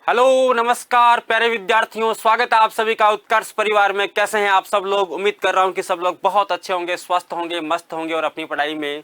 Hello नमस्कार प्यारे विद्यार्थियों, स्वागत है आप सभी का उत्कर्ष परिवार में। कैसे हैं आप सब लोग? उम्मीद कर रहा हूं कि सब लोग बहुत अच्छे होंगे, स्वस्थ होंगे, मस्त होंगे और अपनी पढ़ाई में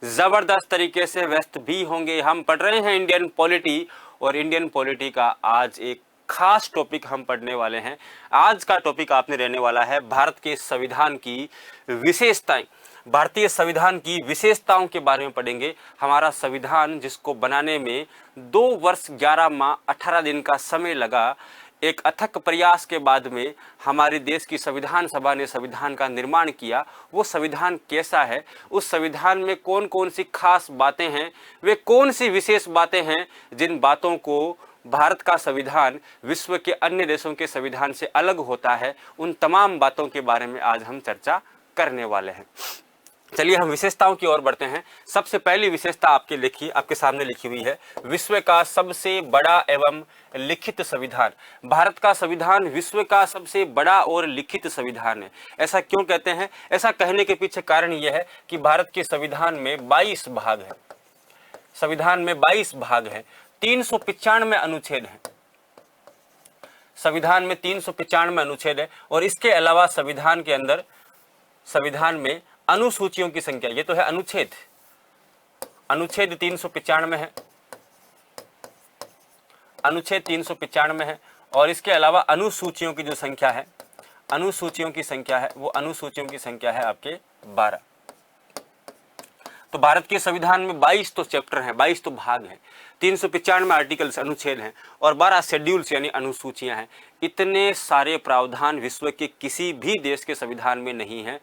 जबरदस्त तरीके से व्यस्त भी होंगे। हम पढ़ रहे हैं इंडियन पॉलिटी और इंडियन पॉलिटी का आज एक खास टॉपिक हम पढ़ने वाले हैं। आज का टॉपिक आपने रहने वाला है भारत के संविधान की विशेषताएं। भारतीय संविधान की विशेषताओं के बारे में पढ़ेंगे। हमारा संविधान जिसको बनाने में 2 वर्ष 11 माह 18 दिन का समय लगा, एक अथक प्रयास के बाद में हमारे देश की संविधान सभा ने संविधान का निर्माण किया। वो संविधान कैसा है, उस संविधान में कौन कौन सी खास बातें हैं, वे कौन सी विशेष बातें हैं जिन बातों को भारत का संविधान विश्व के अन्य देशों के संविधान से अलग होता है, उन तमाम बातों के बारे में आज हम चर्चा करने वाले हैं। चलिए हम विशेषताओं की ओर बढ़ते हैं। सबसे पहली विशेषता आपके सामने लिखी हुई है, विश्व का सबसे बड़ा एवं लिखित संविधान। भारत का संविधान विश्व का सबसे बड़ा और लिखित संविधान है। ऐसा क्यों कहते हैं? ऐसा कहने के पीछे कारण यह है कि भारत के संविधान में 22 भाग है। संविधान में 22 भाग है, 395 अनुच्छेद हैं। संविधान में 395 अनुच्छेद है और इसके अलावा संविधान के अंदर संविधान में अनुसूचियों की संख्या, ये तो है अनुच्छेद 395 है, अनुच्छेद 395 है और इसके अलावा अनुसूचियों की जो संख्या है, अनुसूचियों की संख्या है, वो अनुसूचियों की संख्या है आपके 12। तो भारत के संविधान में 22 तो चैप्टर हैं, 22 तो भाग हैं, 395 आर्टिकल्स अनुच्छेद हैं और 12 शेड्यूल्स यानी अनुसूचियां हैं। इतने सारे प्रावधान विश्व के किसी भी देश के संविधान में नहीं है।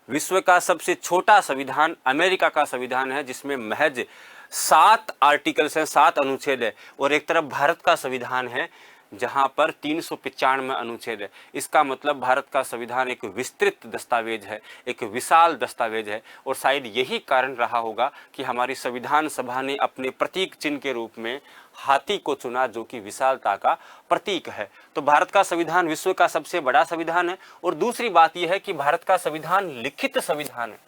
विश्व का सबसे छोटा संविधान अमेरिका का संविधान है, जिसमें महज 7 आर्टिकल्स हैं, 7 अनुच्छेद है और एक तरफ भारत का संविधान है जहां पर 395 अनुच्छेद है। इसका मतलब भारत का संविधान एक विस्तृत दस्तावेज है, एक विशाल दस्तावेज है और शायद यही कारण रहा होगा कि हमारी संविधान सभा ने अपने प्रतीक चिन्ह के रूप में हाथी को चुना, जो कि विशालता का प्रतीक है। तो भारत का संविधान विश्व का सबसे बड़ा संविधान है। और दूसरी बात यह है कि भारत का संविधान लिखित संविधान है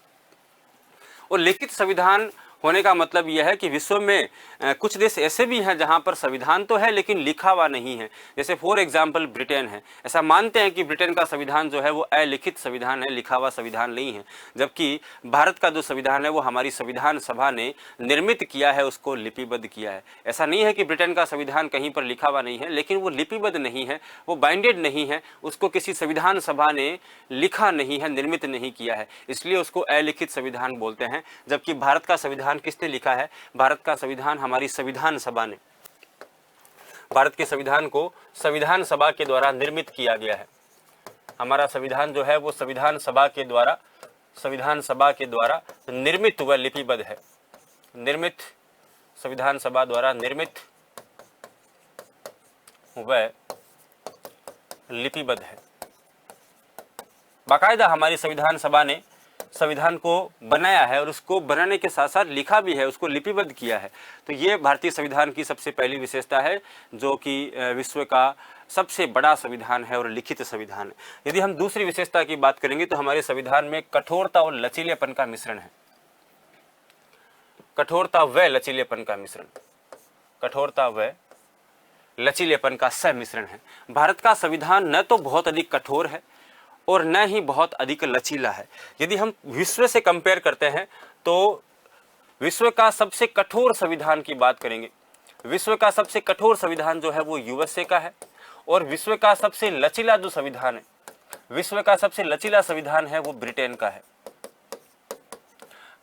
और लिखित संविधान होने का मतलब यह है कि विश्व में कुछ देश ऐसे भी हैं जहां पर संविधान तो है लेकिन लिखा हुआ नहीं है। जैसे फॉर एग्जांपल ब्रिटेन है। ऐसा मानते हैं कि ब्रिटेन का संविधान जो है वो अलिखित संविधान है, लिखा हुआ संविधान नहीं है, जबकि भारत का जो संविधान है वो हमारी संविधान सभा ने निर्मित किया है, उसको लिपिबद्ध किया है। ऐसा नहीं है कि ब्रिटेन का संविधान कहीं पर लिखा हुआ नहीं है, लेकिन वो लिपिबद्ध नहीं है, वो बाइंडेड नहीं है, उसको किसी संविधान सभा ने लिखा नहीं है, निर्मित नहीं किया है, इसलिए उसको अलिखित संविधान बोलते हैं। जबकि भारत का संविधान किसने लिखा है? भारत का संविधान हमारी संविधान सभा ने, भारत के संविधान को संविधान सभा के द्वारा निर्मित किया गया है। हमारा संविधान जो है वो संविधान सभा के द्वारा निर्मित व लिपिबद्ध है। निर्मित, संविधान सभा द्वारा निर्मित व लिपिबद्ध है। बाकायदा हमारी संविधान सभा ने संविधान को बनाया है और उसको बनाने के साथ साथ लिखा भी है, उसको लिपिबद्ध किया है। तो ये भारतीय संविधान की सबसे पहली विशेषता है, जो कि विश्व का सबसे बड़ा संविधान है और लिखित संविधान है। यदि हम दूसरी विशेषता की बात करेंगे तो हमारे संविधान में कठोरता और लचीलेपन का मिश्रण है। कठोरता व लचीलेपन का मिश्रण, कठोरता व लचीलेपन का सम्मिश्रण है। भारत का संविधान न तो बहुत अधिक कठोर है और न ही बहुत अधिक लचीला है। यदि हम विश्व से कंपेयर करते हैं तो विश्व का सबसे कठोर संविधान की बात करेंगे, विश्व का सबसे कठोर संविधान जो है वो यूएसए का है और विश्व का सबसे लचीला जो संविधान है, विश्व का सबसे लचीला संविधान है वो ब्रिटेन का है।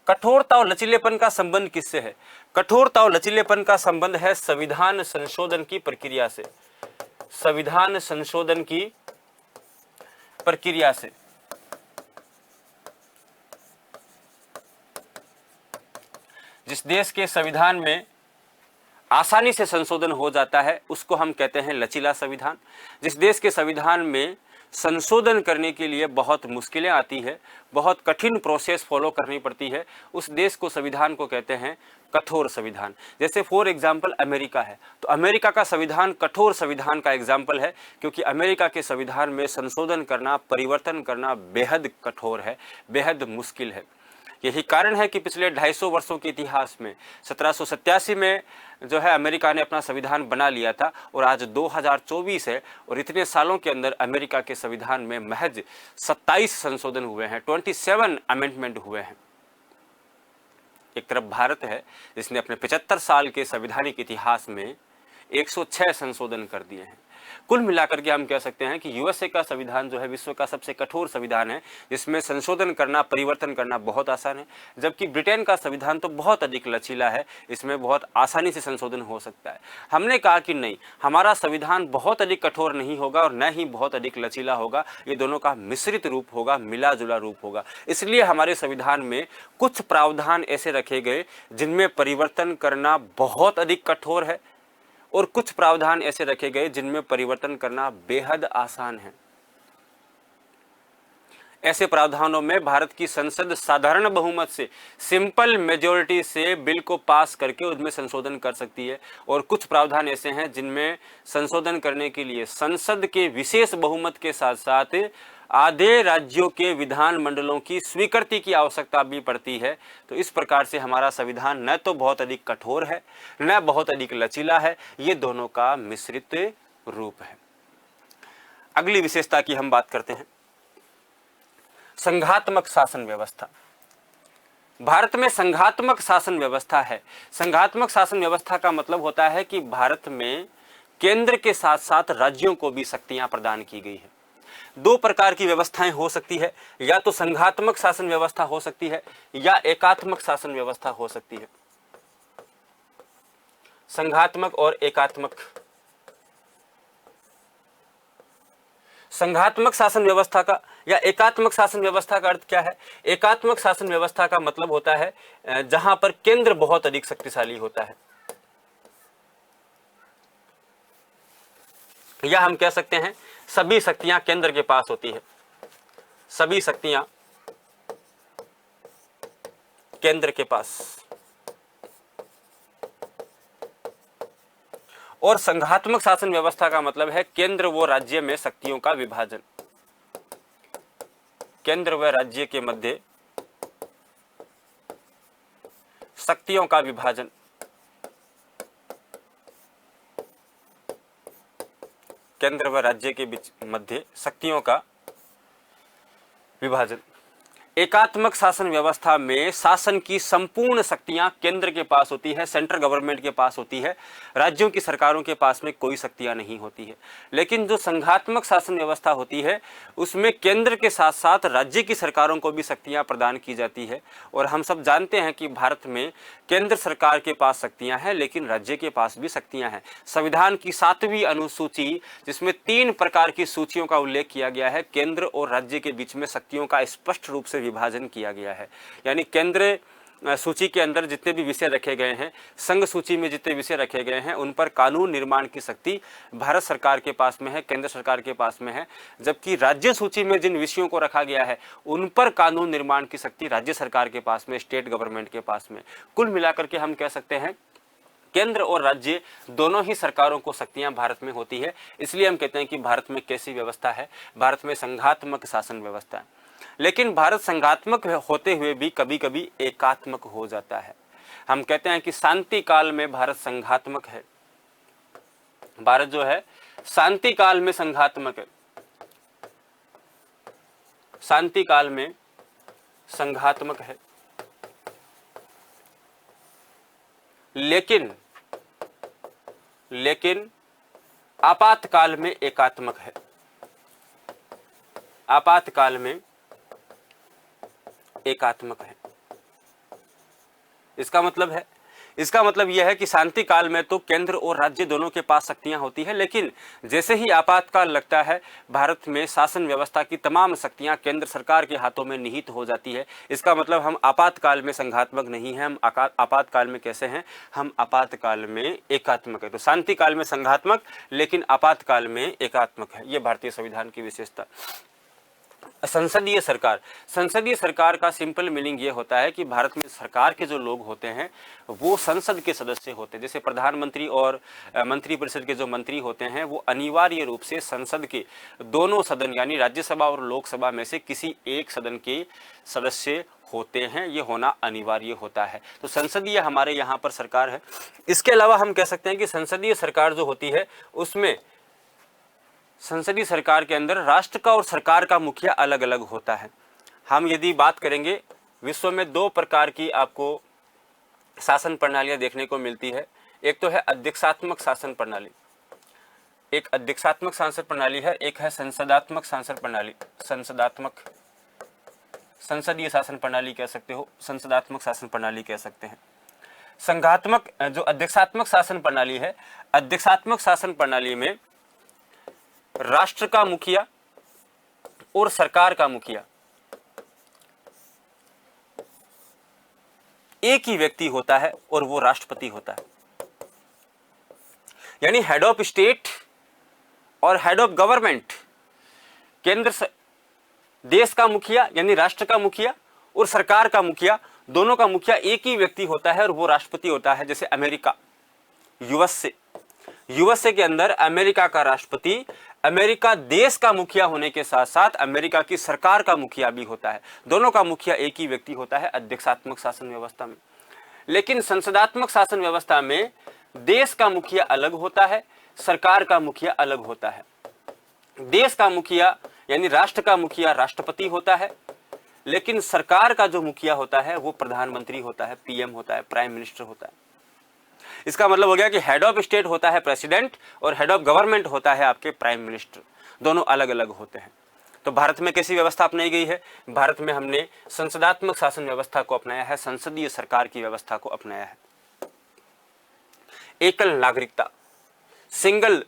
कठोरता और लचीलेपन का संबंध किससे है? कठोरता और लचीलेपन का संबंध है संविधान संशोधन की प्रक्रिया से, संविधान संशोधन की प्रक्रिया से। जिस देश के संविधान में आसानी से संशोधन हो जाता है उसको हम कहते हैं लचीला संविधान। जिस देश के संविधान में संशोधन करने के लिए बहुत मुश्किलें आती है, बहुत कठिन प्रोसेस फॉलो करनी पड़ती है, उस देश को संविधान को कहते हैं कठोर संविधान। जैसे फॉर एग्जांपल अमेरिका है, तो अमेरिका का संविधान कठोर संविधान का एग्जांपल है, क्योंकि अमेरिका के संविधान में संशोधन करना, परिवर्तन करना बेहद कठोर है, बेहद मुश्किल है। यही कारण है कि पिछले 250 वर्षों के इतिहास में 1787 में जो है अमेरिका ने अपना संविधान बना लिया था और आज 2024 है और इतने सालों के अंदर अमेरिका के संविधान में महज 27 संशोधन हुए हैं, 27 अमेंडमेंट हुए हैं। एक तरफ भारत है जिसने अपने 75 साल के संवैधानिक इतिहास में 106 संशोधन कर दिए हैं। कुल मिलाकर के हम कह सकते हैं कि यूएसए का संविधान जो है विश्व का सबसे कठोर संविधान है, जिसमें संशोधन करना, परिवर्तन करना बहुत आसान है, जबकि ब्रिटेन का संविधान तो बहुत अधिक लचीला है, इसमें बहुत आसानी से संशोधन हो सकता है। हमने कहा कि नहीं, हमारा संविधान बहुत अधिक कठोर नहीं होगा और न ही बहुत अधिक लचीला होगा, ये दोनों का मिश्रित रूप होगा, मिला जुला रूप होगा। इसलिए हमारे संविधान में कुछ प्रावधान ऐसे रखे गए जिनमें परिवर्तन करना बहुत अधिक कठोर है और कुछ प्रावधान ऐसे रखे गए जिनमें परिवर्तन करना बेहद आसान है। ऐसे प्रावधानों में भारत की संसद साधारण बहुमत से, सिंपल मेजॉरिटी से बिल को पास करके उसमें संशोधन कर सकती है और कुछ प्रावधान ऐसे हैं जिनमें संशोधन करने के लिए संसद के विशेष बहुमत के साथ साथ आधे राज्यों के विधान मंडलों की स्वीकृति की आवश्यकता भी पड़ती है। तो इस प्रकार से हमारा संविधान न तो बहुत अधिक कठोर है न बहुत अधिक लचीला है, ये दोनों का मिश्रित रूप है। अगली विशेषता की हम बात करते हैं, संघात्मक शासन व्यवस्था। भारत में संघात्मक शासन व्यवस्था है। संघात्मक शासन व्यवस्था का मतलब होता है कि भारत में केंद्र के साथ साथ राज्यों को भी शक्तियां प्रदान की गई है। दो प्रकार की व्यवस्थाएं हो सकती है, या तो संघात्मक शासन व्यवस्था हो सकती है या एकात्मक शासन व्यवस्था हो सकती है। संघात्मक और एकात्मक। संघात्मक शासन व्यवस्था का या एकात्मक शासन व्यवस्था का अर्थ क्या है? एकात्मक शासन व्यवस्था का मतलब होता है जहां पर केंद्र बहुत अधिक शक्तिशाली होता है, या हम कह सकते हैं सभी शक्तियां केंद्र के पास होती है, सभी शक्तियां केंद्र के पास। और संघात्मक शासन व्यवस्था का मतलब है केंद्र व राज्य में शक्तियों का विभाजन, केंद्र व राज्य के मध्य शक्तियों का विभाजन। केंद्र व राज्य के बीच मध्य शक्तियों का विभाजन। एकात्मक शासन व्यवस्था में शासन की संपूर्ण शक्तियां केंद्र के पास होती है, सेंट्रल गवर्नमेंट के पास होती है, राज्यों की सरकारों के पास में कोई शक्तियां नहीं होती है। लेकिन जो संघात्मक शासन व्यवस्था होती है उसमें केंद्र के साथ साथ राज्य की सरकारों को भी शक्तियां प्रदान की जाती है। और हम सब जानते हैं कि भारत में केंद्र सरकार के पास शक्तियां हैं लेकिन राज्य के पास भी शक्तियां हैं। संविधान की 7वीं अनुसूची जिसमें 3 प्रकार की सूचियों का उल्लेख किया गया है, केंद्र और राज्य के बीच में शक्तियों का स्पष्ट रूप से विभाजन किया गया है। यानी केंद्र सूची के अंदर जितने भी विषय रखे गए हैं, संघ सूची में जितने विषय रखे गए हैं, उन पर कानून निर्माण की शक्ति भारत सरकार के पास में है, केंद्र सरकार के पास में है। जबकि राज्य सूची में जिन विषयों को रखा गया है उन पर कानून निर्माण की शक्ति राज्य सरकार के पास में, स्टेट गवर्नमेंट के पास में। कुल मिलाकर के हम कह सकते हैं केंद्र और राज्य दोनों ही सरकारों को शक्तियां भारत में होती है। इसलिए हम कहते हैं कि भारत में कैसी व्यवस्था है? भारत में संघात्मक शासन व्यवस्था है। लेकिन भारत संघात्मक होते हुए भी कभी कभी एकात्मक हो जाता है। हम कहते हैं कि शांति काल में भारत संघात्मक है, भारत जो है शांति काल में संघात्मक है, शांति काल में संघात्मक है, लेकिन आपातकाल में एकात्मक है, आपातकाल में एकात्मक है। इसका मतलब यह है कि शांति काल में तो केंद्र और राज्य दोनों के पास शक्तियां होती है, लेकिन जैसे ही आपातकाल लगता है भारत में शासन व्यवस्था की तमाम शक्तियां केंद्र सरकार के हाथों में निहित हो जाती है। इसका मतलब हम आपातकाल में संघात्मक नहीं है, हम आपातकाल में कैसे हैं? हम आपातकाल में एकात्मक है। तो शांति काल में संघात्मक लेकिन आपातकाल में एकात्मक है, यह भारतीय संविधान की विशेषता। संसदीय सरकार, संसदीय सरकार का सिंपल मीनिंग ये होता है कि भारत में सरकार के जो लोग होते हैं वो संसद के सदस्य होते हैं। जैसे प्रधानमंत्री और मंत्रिपरिषद के जो मंत्री होते हैं वो अनिवार्य रूप से संसद के दोनों सदन यानी राज्यसभा और लोकसभा में से किसी एक सदन के सदस्य होते हैं, ये होना अनिवार्य होता है। तो संसदीय हमारे यहाँ पर सरकार है। इसके अलावा हम कह सकते हैं कि संसदीय सरकार जो होती है उसमें संसदीय सरकार के अंदर राष्ट्र का और सरकार का मुखिया अलग अलग होता है। हम यदि बात करेंगे, विश्व में दो प्रकार की आपको शासन प्रणालियां देखने को मिलती है। एक तो है अध्यक्षात्मक शासन प्रणाली, एक अध्यक्षात्मक शासन प्रणाली है, एक है संसदात्मक शासन प्रणाली। संसदात्मक, संसदीय शासन प्रणाली कह सकते हो, संसदात्मक शासन प्रणाली कह सकते हैं। संघात्मक जो अध्यक्षात्मक शासन प्रणाली है, अध्यक्षात्मक शासन प्रणाली में राष्ट्र का मुखिया और सरकार का मुखिया एक ही व्यक्ति होता है और वो राष्ट्रपति होता है। यानी हेड ऑफ स्टेट और हेड ऑफ गवर्नमेंट, देश का मुखिया यानी राष्ट्र का मुखिया और सरकार का मुखिया, दोनों का मुखिया एक ही व्यक्ति होता है और वो राष्ट्रपति होता है। जैसे अमेरिका, यूएसए के अंदर अमेरिका का राष्ट्रपति अमेरिका देश का मुखिया होने के साथ साथ अमेरिका की सरकार का मुखिया भी होता है। दोनों का मुखिया एक ही व्यक्ति होता है अध्यक्षात्मक शासन व्यवस्था में। लेकिन संसदात्मक शासन व्यवस्था में देश का मुखिया अलग होता है, सरकार का मुखिया अलग होता है। देश का मुखिया यानी राष्ट्र का मुखिया राष्ट्रपति होता है, लेकिन सरकार का जो मुखिया होता है वो प्रधानमंत्री होता है, पीएम होता है, प्राइम मिनिस्टर होता है। इसका मतलब हो गया कि हेड ऑफ स्टेट होता है प्रेसिडेंट और हेड ऑफ गवर्नमेंट होता है आपके प्राइम मिनिस्टर, दोनों अलग अलग होते हैं। तो भारत में कैसी व्यवस्था अपनाई गई है? भारत में हमने संसदात्मक शासन व्यवस्था को अपनाया है, संसदीय सरकार की व्यवस्था को अपनाया है। एकल नागरिकता, सिंगल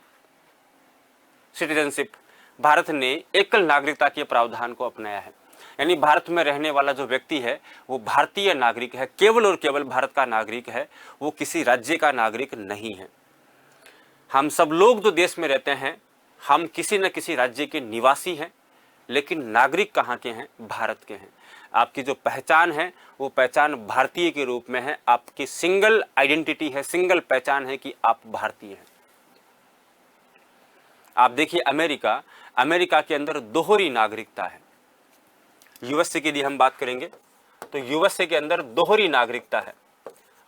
सिटीजनशिप, भारत ने एकल नागरिकता के प्रावधान को अपनाया है। यानी भारत में रहने वाला जो व्यक्ति है वो भारतीय नागरिक है, केवल और केवल भारत का नागरिक है, वो किसी राज्य का नागरिक नहीं है। हम सब लोग जो देश में रहते हैं हम किसी न किसी राज्य के निवासी हैं, लेकिन नागरिक कहाँ के हैं? भारत के हैं। आपकी जो पहचान है वो पहचान भारतीय के रूप में है, आपकी सिंगल आइडेंटिटी है, सिंगल पहचान है कि आप भारतीय हैं। आप देखिए अमेरिका के अंदर दोहरी नागरिकता है। यूएसए की यदि हम बात करेंगे तो यूएसए के अंदर दोहरी नागरिकता है।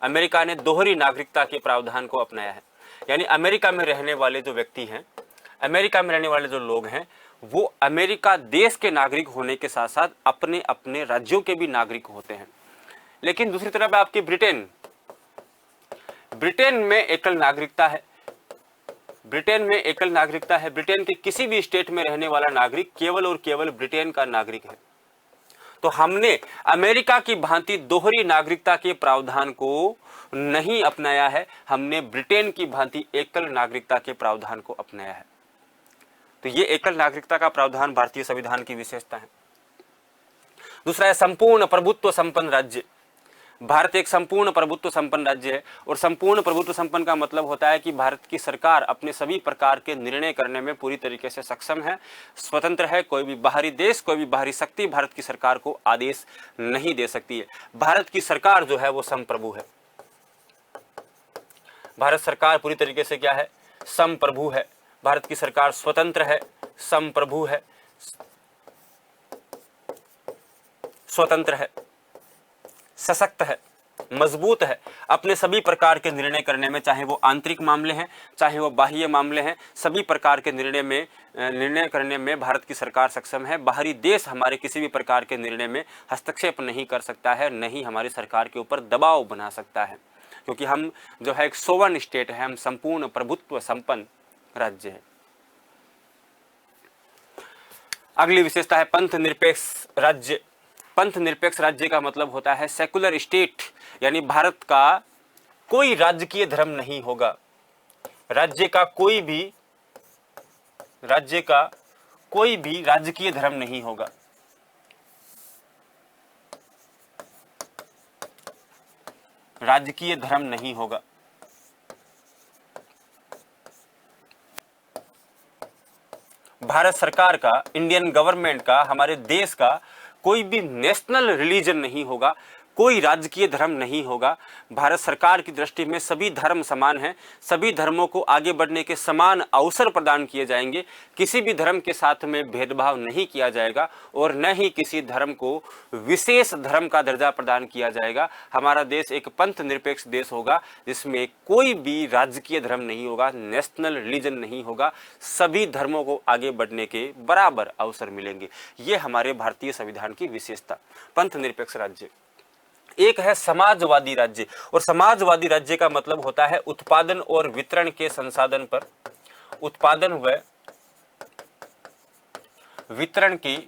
अमेरिका ने दोहरी नागरिकता के प्रावधान को अपनाया है। यानी अमेरिका में रहने वाले जो व्यक्ति हैं, अमेरिका में रहने वाले जो लोग हैं वो अमेरिका देश के नागरिक होने के साथ साथ अपने अपने राज्यों के भी नागरिक होते हैं। लेकिन दूसरी तरफ आपके ब्रिटेन में एकल नागरिकता है। ब्रिटेन के किसी भी स्टेट में रहने वाला नागरिक केवल और केवल ब्रिटेन का नागरिक है। तो हमने अमेरिका की भांति दोहरी नागरिकता के प्रावधान को नहीं अपनाया है, हमने ब्रिटेन की भांति एकल नागरिकता के प्रावधान को अपनाया है। तो ये एकल नागरिकता का प्रावधान भारतीय संविधान की विशेषता है। दूसरा है संपूर्ण प्रभुत्व संपन्न राज्य। भारत एक संपूर्ण प्रभुत्व संपन्न राज्य है और संपूर्ण प्रभुत्व संपन्न का मतलब होता है कि भारत की सरकार अपने सभी प्रकार के निर्णय करने में पूरी तरीके से सक्षम है, स्वतंत्र है। कोई भी बाहरी देश, कोई भी बाहरी शक्ति भारत की सरकार को आदेश नहीं दे सकती है। भारत की सरकार जो है वो संप्रभु है। भारत सरकार पूरी तरीके से क्या है? संप्रभु है। भारत की सरकार स्वतंत्र है, संप्रभु है, स्वतंत्र है, सशक्त है, मजबूत है। अपने सभी प्रकार के निर्णय करने में, चाहे वो आंतरिक मामले हैं चाहे वो बाह्य मामले हैं, सभी प्रकार के निर्णय करने में भारत की सरकार सक्षम है। बाहरी देश हमारे किसी भी प्रकार के निर्णय में हस्तक्षेप नहीं कर सकता है, नहीं हमारी सरकार के ऊपर दबाव बना सकता है, क्योंकि हम जो है एक सोवरेन स्टेट है, हम संपूर्ण प्रभुत्व संपन्न राज्य है। अगली विशेषता है पंथ निरपेक्ष राज्य। पंथ निरपेक्ष राज्य का मतलब होता है सेकुलर स्टेट, यानी भारत का कोई राजकीय धर्म नहीं होगा। राज्य का कोई भी राजकीय धर्म नहीं होगा। राजकीय धर्म नहीं होगा। भारत सरकार का, इंडियन गवर्नमेंट का, हमारे देश का कोई भी नेशनल रिलीजन नहीं होगा, कोई राजकीय धर्म नहीं होगा। भारत सरकार की दृष्टि में सभी धर्म समान हैं, सभी धर्मों को आगे बढ़ने के समान अवसर प्रदान किए जाएंगे, किसी भी धर्म के साथ में भेदभाव नहीं किया जाएगा और न ही किसी धर्म को विशेष धर्म का दर्जा प्रदान किया जाएगा। हमारा देश एक पंथ निरपेक्ष देश होगा जिसमें कोई भी राजकीय धर्म नहीं होगा, नेशनल रिलीजन नहीं होगा, सभी धर्मों को आगे बढ़ने के बराबर अवसर मिलेंगे। ये हमारे भारतीय संविधान की विशेषता, पंथ निरपेक्ष राज्य। एक है समाजवादी राज्य, और समाजवादी राज्य का मतलब होता है उत्पादन और वितरण के संसाधन पर, उत्पादन व वितरण के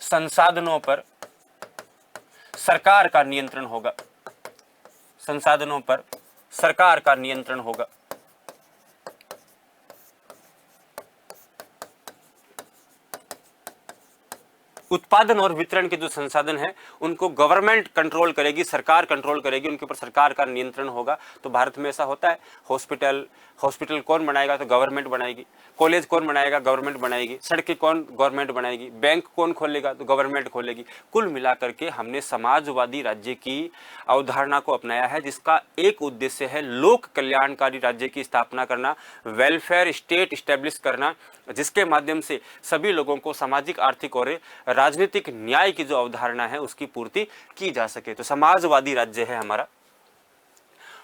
संसाधनों पर सरकार का नियंत्रण होगा, संसाधनों पर सरकार का नियंत्रण होगा। उत्पादन और वितरण के जो संसाधन हैं उनको गवर्नमेंट कंट्रोल करेगी, सरकार कंट्रोल करेगी, उनके ऊपर सरकार का नियंत्रण होगा। तो भारत में ऐसा होता है, हॉस्पिटल कौन बनाएगा? तो गवर्नमेंट बनाएगी। कॉलेज कौन बनाएगा? गवर्नमेंट बनाएगी। सड़कें कौन? गवर्नमेंट बनाएगी। बैंक कौन खोलेगा? तो गवर्नमेंट खोलेगी। कुल मिलाकर के हमने समाजवादी राज्य की अवधारणा को अपनाया है, जिसका एक उद्देश्य है लोक कल्याणकारी राज्य की स्थापना करना, वेलफेयर स्टेट स्टैब्लिश करना, जिसके माध्यम से सभी लोगों को सामाजिक, आर्थिक और राजनीतिक न्याय की जो अवधारणा है उसकी पूर्ति की जा सके। तो समाजवादी राज्य है हमारा।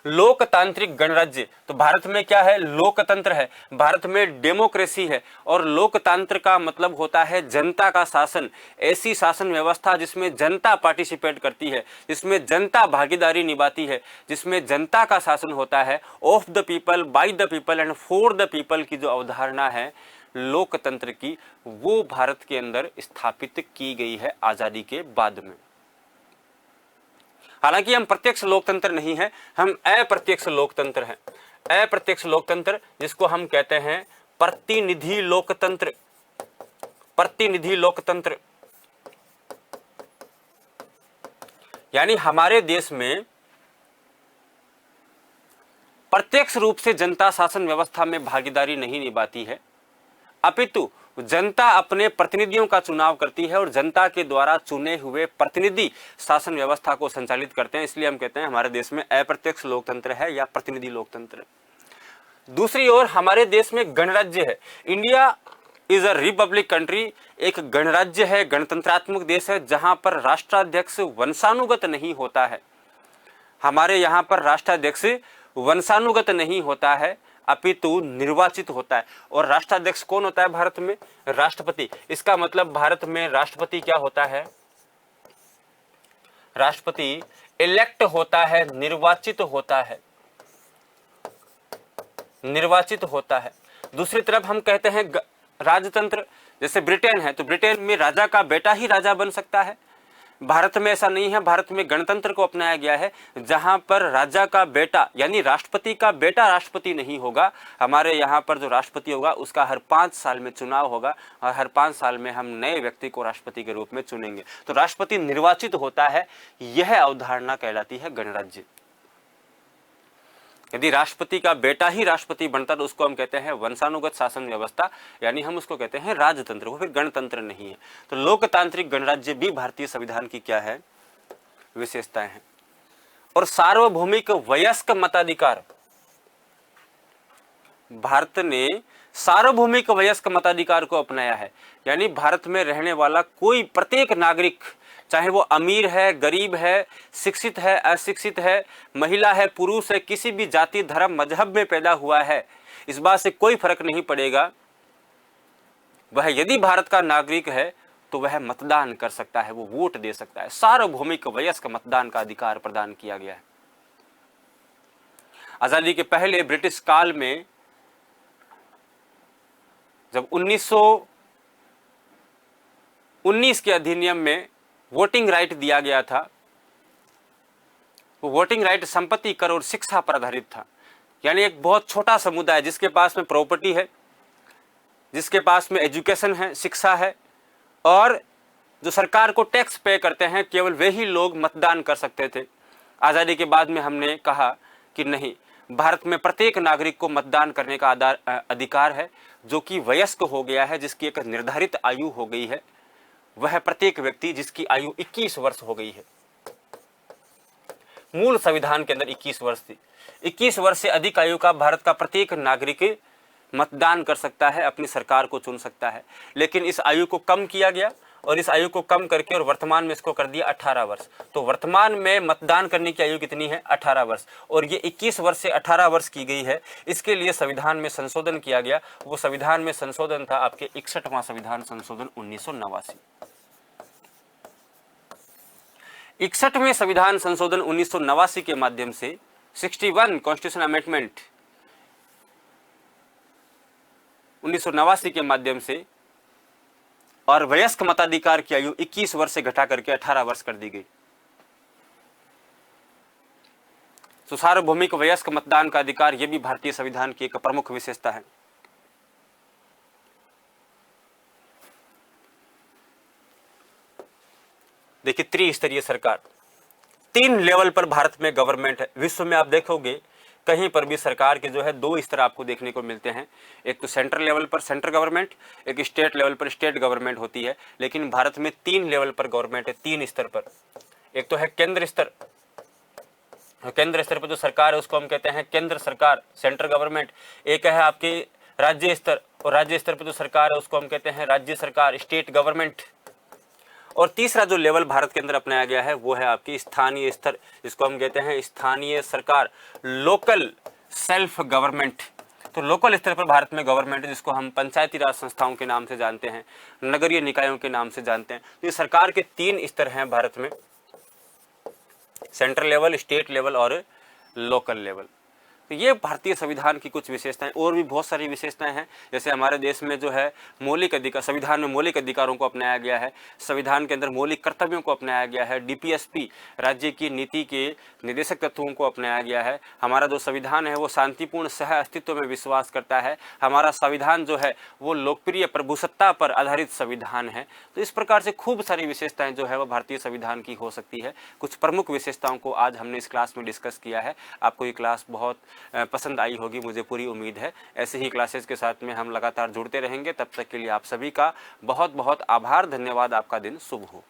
लोकतांत्रिक गणराज्य, तो भारत में क्या है? लोकतंत्र है, भारत में डेमोक्रेसी है, और लोकतंत्र का मतलब होता है जनता का शासन, ऐसी शासन व्यवस्था जिसमें जनता पार्टिसिपेट करती है, जिसमें जनता भागीदारी निभाती है, जिसमें जनता का शासन होता है। Of the people, by the people and for the people की जो अवधारणा है लोकतंत्र की, वो भारत के अंदर स्थापित की गई है आजादी के बाद में। हालांकि हम प्रत्यक्ष लोकतंत्र नहीं है, हम अप्रत्यक्ष लोकतंत्र हैं। अप्रत्यक्ष लोकतंत्र जिसको हम कहते हैं प्रतिनिधि लोकतंत्र, प्रतिनिधि लोकतंत्र, यानी हमारे देश में प्रत्यक्ष रूप से जनता शासन व्यवस्था में भागीदारी नहीं निभाती है, अपितु जनता अपने प्रतिनिधियों का चुनाव करती है और जनता के द्वारा चुने हुए प्रतिनिधि शासन व्यवस्था को संचालित करते हैं। इसलिए हम कहते हैं हमारे देश में अप्रत्यक्ष लोकतंत्र है या प्रतिनिधि लोकतंत्र। दूसरी ओर हमारे देश में गणराज्य है। India is a republic country, एक गणराज्य है, गणतंत्रात्मक देश है, जहां पर राष्ट्राध्यक्ष वंशानुगत नहीं होता है। हमारे यहाँ पर राष्ट्राध्यक्ष वंशानुगत नहीं होता है, अपितु निर्वाचित होता है। और राष्ट्राध्यक्ष कौन होता है भारत में? राष्ट्रपति। इसका मतलब भारत में राष्ट्रपति क्या होता है? राष्ट्रपति इलेक्ट होता है, निर्वाचित होता है, निर्वाचित होता है। दूसरी तरफ हम कहते हैं राजतंत्र, जैसे ब्रिटेन है, तो ब्रिटेन में राजा का बेटा ही राजा बन सकता है। भारत में ऐसा नहीं है, भारत में गणतंत्र को अपनाया गया है, जहां पर राजा का बेटा यानी राष्ट्रपति का बेटा राष्ट्रपति नहीं होगा। हमारे यहाँ पर जो राष्ट्रपति होगा उसका हर 5 साल में चुनाव होगा और हर 5 साल में हम नए व्यक्ति को राष्ट्रपति के रूप में चुनेंगे। तो राष्ट्रपति निर्वाचित होता है, यह अवधारणा कहलाती है गणराज्य। यदि राष्ट्रपति का बेटा ही राष्ट्रपति बनता तो उसको हम कहते हैं वंशानुगत शासन व्यवस्था, यानी हम उसको कहते हैं राजतंत्र, वो फिर गणतंत्र नहीं है। तो लोकतांत्रिक गणराज्य भी भारतीय संविधान की क्या है? विशेषताएं हैं। और सार्वभौमिक वयस्क मताधिकार, भारत ने सार्वभौमिक वयस्क मताधिकार को अपनाया है, यानी भारत में रहने वाला कोई प्रत्येक नागरिक, चाहे वो अमीर है, गरीब है, शिक्षित है, अशिक्षित है, महिला है, पुरुष है, किसी भी जाति, धर्म, मजहब में पैदा हुआ है, इस बात से कोई फर्क नहीं पड़ेगा। वह यदि भारत का नागरिक है तो वह मतदान कर सकता है, वो वोट दे सकता है। सार्वभौमिक वयस्क मतदान का अधिकार प्रदान किया गया है। आजादी के पहले ब्रिटिश काल में जब 1919 के अधिनियम में वोटिंग राइट दिया गया था, वो वोटिंग राइट संपत्ति कर और शिक्षा पर आधारित था। यानी एक बहुत छोटा समुदाय जिसके पास में प्रॉपर्टी है, जिसके पास में एजुकेशन है, शिक्षा है, और जो सरकार को टैक्स पे करते हैं, केवल वही लोग मतदान कर सकते थे। आज़ादी के बाद में हमने कहा कि नहीं, भारत में प्रत्येक नागरिक को मतदान करने का अधिकार है। जो कि वयस्क हो गया है, जिसकी एक निर्धारित आयु हो गई है, वह प्रत्येक व्यक्ति जिसकी आयु 21 वर्ष हो गई है। मूल संविधान के अंदर 21 वर्ष थी। 21 वर्ष से अधिक आयु का भारत का प्रत्येक नागरिक मतदान कर सकता है, अपनी सरकार को चुन सकता है। लेकिन इस आयु को कम किया गया और इस आयु को कम करके और वर्तमान में इसको कर दिया 18 वर्ष। तो वर्तमान में मतदान करने की आयु कितनी है? 18 वर्ष। और ये 21 वर्ष से 18 वर्ष की गई है। इसके लिए संविधान में संशोधन किया गया। वो संविधान में संशोधन था आपके 61वां संविधान संशोधन 1989। 61वें संविधान संशोधन 1989 के माध्यम से 61 कॉन्स्टिट्यूशन अमेंडमेंट 1989 के माध्यम से और वयस्क मताधिकार की आयु 21 वर्ष से घटा करके 18 वर्ष कर दी गई। तो सार्वभौमिक वयस्क मतदान का अधिकार यह भी भारतीय संविधान की एक प्रमुख विशेषता है। देखिए, त्रिस्तरीय सरकार, 3 लेवल पर भारत में गवर्नमेंट है। विश्व में आप देखोगे कहीं पर भी सरकार के जो है 2 स्तर आपको देखने को मिलते हैं। एक तो सेंट्रल लेवल पर सेंट्रल गवर्नमेंट, एक स्टेट लेवल पर स्टेट गवर्नमेंट होती है। लेकिन भारत में 3 लेवल पर गवर्नमेंट है, 3 स्तर पर। एक तो है केंद्र स्तर। केंद्र स्तर पर जो सरकार है उसको हम कहते हैं केंद्र सरकार, सेंट्रल गवर्नमेंट। एक है आपके राज्य स्तर, और राज्य स्तर पर जो सरकार है उसको हम कहते हैं राज्य सरकार, स्टेट गवर्नमेंट। और तीसरा जो लेवल भारत के अंदर अपनाया गया है वो है आपकी स्थानीय स्तर, जिसको हम कहते हैं स्थानीय सरकार, लोकल सेल्फ गवर्नमेंट। तो लोकल स्तर पर भारत में गवर्नमेंट है, जिसको हम पंचायती राज संस्थाओं के नाम से जानते हैं, नगरीय निकायों के नाम से जानते हैं। तो ये सरकार के 3 स्तर हैं भारत में, सेंट्रल लेवल, स्टेट लेवल और लोकल लेवल। तो ये भारतीय संविधान की कुछ विशेषताएं। और भी बहुत सारी विशेषताएं हैं, जैसे हमारे देश में जो है मौलिक अधिकार, संविधान में मौलिक अधिकारों को अपनाया गया है, संविधान के अंदर मौलिक कर्तव्यों को अपनाया गया है, डीपीएसपी राज्य की नीति के निर्देशक तत्वों को अपनाया गया है। हमारा जो संविधान है वो शांतिपूर्ण सह अस्तित्व में विश्वास करता है। हमारा संविधान जो है वो लोकप्रिय प्रभुसत्ता पर आधारित संविधान है। तो इस प्रकार से खूब सारी विशेषताएं जो है वो भारतीय संविधान की हो सकती है। कुछ प्रमुख विशेषताओं को आज हमने इस क्लास में डिस्कस किया है। आपको ये क्लास बहुत पसंद आई होगी, मुझे पूरी उम्मीद है। ऐसे ही क्लासेस के साथ में हम लगातार जुड़ते रहेंगे। तब तक के लिए आप सभी का बहुत बहुत आभार, धन्यवाद। आपका दिन शुभ हो।